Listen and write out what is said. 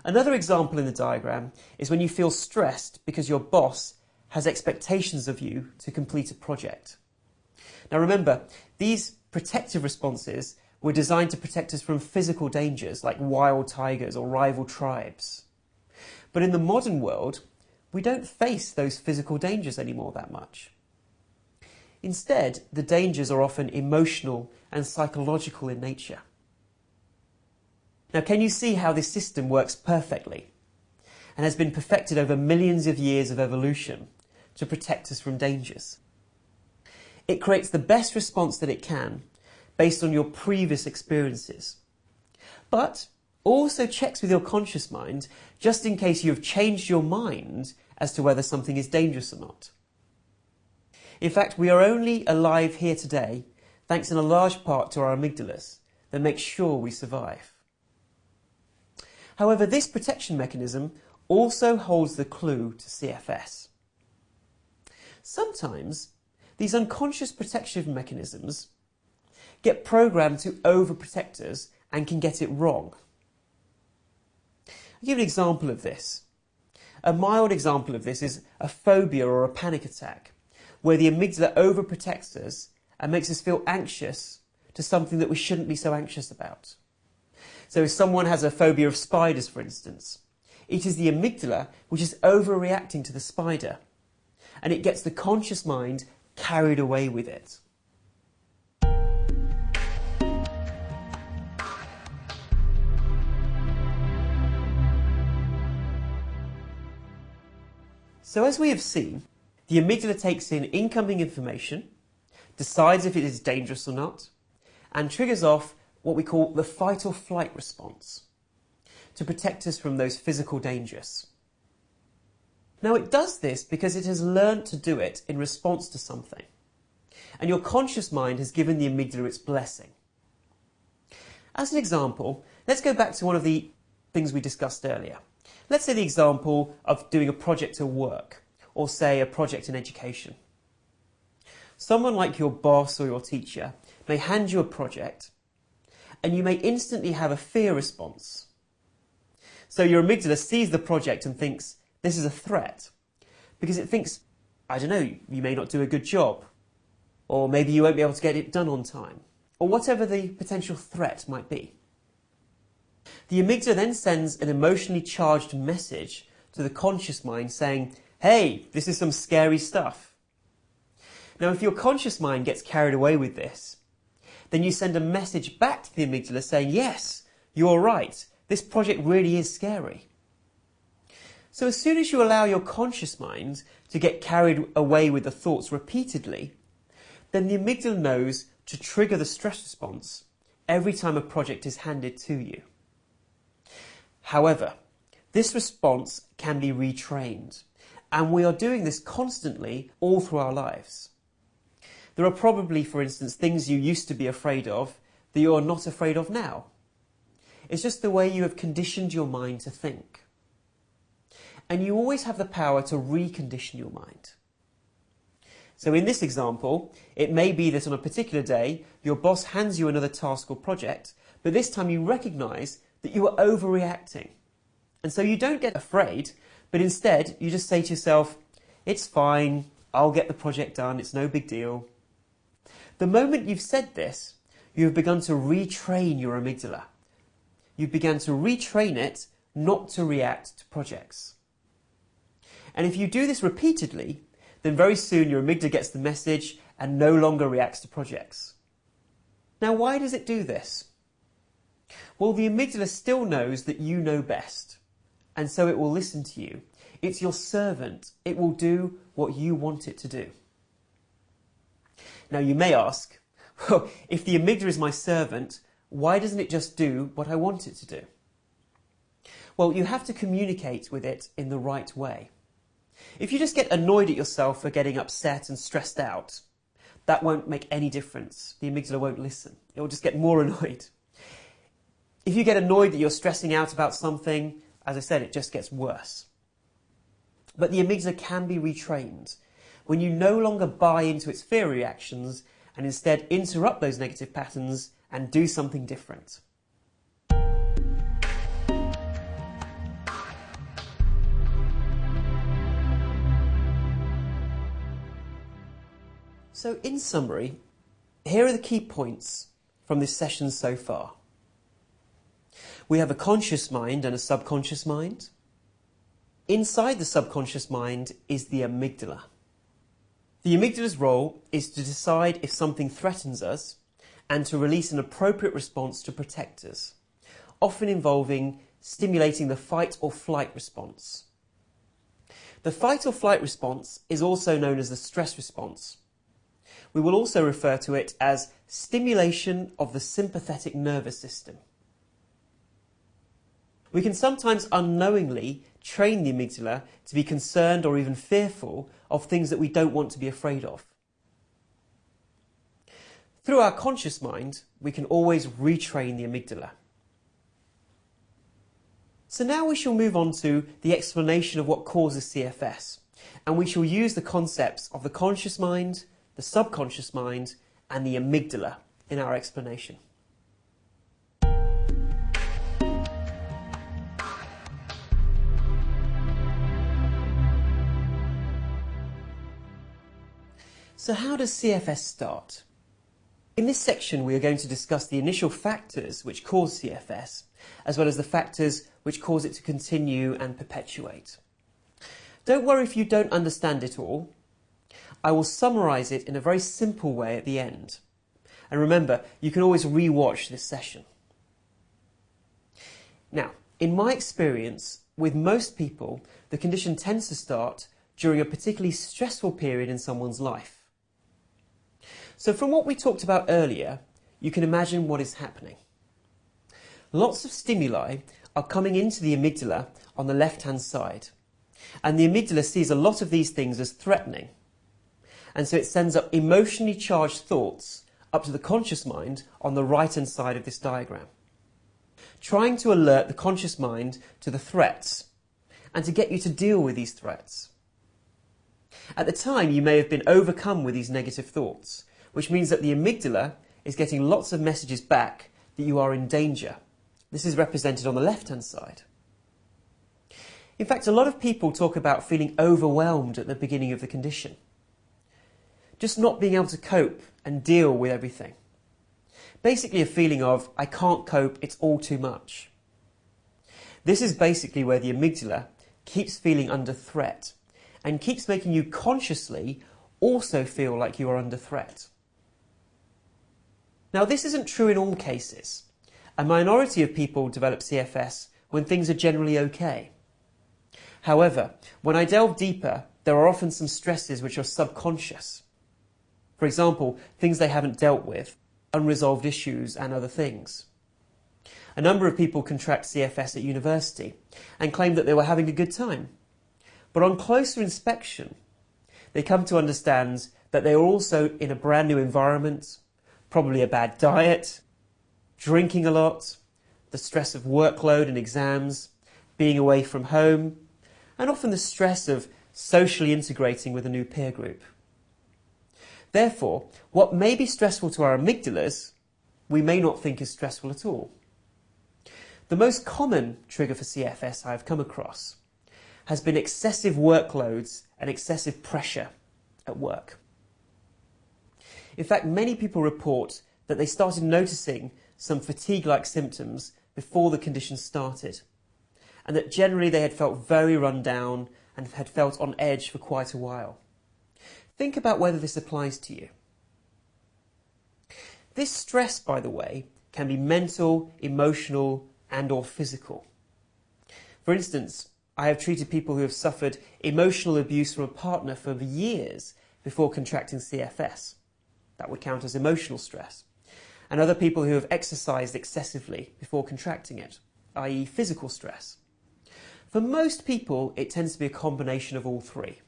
Another example in the diagram is when you feel stressed because your boss has expectations of you to complete a project. Now remember, these protective responses were designed to protect us from physical dangers like wild tigers or rival tribes. But in the modern world, we don't face those physical dangers anymore that much. Instead, the dangers are often emotional and psychological in nature. Now, can you see how this system works perfectly and has been perfected over millions of years of evolution to protect us from dangers? It creates the best response that it can based on your previous experiences, but also checks with your conscious mind just in case you have changed your mind as to whether something is dangerous or not. In fact, we are only alive here today thanks in a large part to our amygdalas that make sure we survive. However, this protection mechanism also holds the clue to CFS. Sometimes these unconscious protection mechanisms get programmed to overprotect us and can get it wrong. I'll give an example of this. A mild example of this is a phobia or a panic attack, where the amygdala overprotects us and makes us feel anxious to something that we shouldn't be so anxious about. So if someone has a phobia of spiders, for instance, it is the amygdala which is overreacting to the spider, and it gets the conscious mind carried away with it. So as we have seen, the amygdala takes in incoming information, decides if it is dangerous or not, and triggers off what we call the fight or flight response to protect us from those physical dangers. Now it does this because it has learned to do it in response to something, and your conscious mind has given the amygdala its blessing. As an example, let's go back to one of the things we discussed earlier. Let's say the example of doing a project at work, or say a project in education. Someone like your boss or your teacher may hand you a project, and you may instantly have a fear response. So your amygdala sees the project and thinks, this is a threat, because it thinks, I don't know, you may not do a good job, or maybe you won't be able to get it done on time, or whatever the potential threat might be. The amygdala then sends an emotionally charged message to the conscious mind saying, hey, this is some scary stuff. Now, if your conscious mind gets carried away with this, then you send a message back to the amygdala saying, yes, you're right, this project really is scary. So as soon as you allow your conscious mind to get carried away with the thoughts repeatedly, then the amygdala knows to trigger the stress response every time a project is handed to you. However, this response can be retrained, and we are doing this constantly all through our lives. There are probably, for instance, things you used to be afraid of that you are not afraid of now. It's just the way you have conditioned your mind to think. And you always have the power to recondition your mind. So in this example, it may be that on a particular day, your boss hands you another task or project, but this time you recognise that you are overreacting. And so you don't get afraid, but instead you just say to yourself, it's fine, I'll get the project done, it's no big deal. The moment you've said this, you have begun to retrain your amygdala. You've begun to retrain it not to react to projects. And if you do this repeatedly, then very soon your amygdala gets the message and no longer reacts to projects. Now, why does it do this? Well, the amygdala still knows that you know best, and so it will listen to you. It's your servant. It will do what you want it to do. Now, you may ask, well, if the amygdala is my servant, why doesn't it just do what I want it to do? Well, you have to communicate with it in the right way. If you just get annoyed at yourself for getting upset and stressed out, that won't make any difference. The amygdala won't listen. It will just get more annoyed. If you get annoyed that you're stressing out about something, as I said, it just gets worse. But the amygdala can be retrained when you no longer buy into its fear reactions and instead interrupt those negative patterns and do something different. So in summary, here are the key points from this session so far. We have a conscious mind and a subconscious mind. Inside the subconscious mind is the amygdala. The amygdala's role is to decide if something threatens us and to release an appropriate response to protect us, often involving stimulating the fight or flight response. The fight or flight response is also known as the stress response. We will also refer to it as stimulation of the sympathetic nervous system. We can sometimes unknowingly train the amygdala to be concerned or even fearful of things that we don't want to be afraid of. Through our conscious mind, we can always retrain the amygdala. So now we shall move on to the explanation of what causes CFS, and we shall use the concepts of the conscious mind, the subconscious mind, and the amygdala in our explanation. So how does CFS start? In this section we are going to discuss the initial factors which cause CFS, as well as the factors which cause it to continue and perpetuate. Don't worry if you don't understand it all. I will summarise it in a very simple way at the end. And remember, you can always re-watch this session. Now, in my experience, with most people, the condition tends to start during a particularly stressful period in someone's life. So from what we talked about earlier, you can imagine what is happening. Lots of stimuli are coming into the amygdala on the left-hand side, and the amygdala sees a lot of these things as threatening. And so it sends up emotionally charged thoughts up to the conscious mind on the right-hand side of this diagram, trying to alert the conscious mind to the threats and to get you to deal with these threats. At the time, you may have been overcome with these negative thoughts, which means that the amygdala is getting lots of messages back that you are in danger. This is represented on the left-hand side. In fact, a lot of people talk about feeling overwhelmed at the beginning of the condition. Just not being able to cope and deal with everything. Basically a feeling of, I can't cope, it's all too much. This is basically where the amygdala keeps feeling under threat and keeps making you consciously also feel like you are under threat. Now, this isn't true in all cases. A minority of people develop CFS when things are generally okay. However, when I delve deeper, there are often some stresses which are subconscious. For example, things they haven't dealt with, unresolved issues and other things. A number of people contract CFS at university and claim that they were having a good time. But on closer inspection, they come to understand that they are also in a brand new environment, probably a bad diet, drinking a lot, the stress of workload and exams, being away from home, and often the stress of socially integrating with a new peer group. Therefore, what may be stressful to our amygdalas, we may not think is stressful at all. The most common trigger for CFS I have come across has been excessive workloads and excessive pressure at work. In fact, many people report that they started noticing some fatigue-like symptoms before the condition started, and that generally they had felt very run down and had felt on edge for quite a while. Think about whether this applies to you. This stress, by the way, can be mental, emotional, and/or physical. For instance, I have treated people who have suffered emotional abuse from a partner for years before contracting CFS. That would count as emotional stress. And other people who have exercised excessively before contracting it, i.e. physical stress. For most people, it tends to be a combination of all three.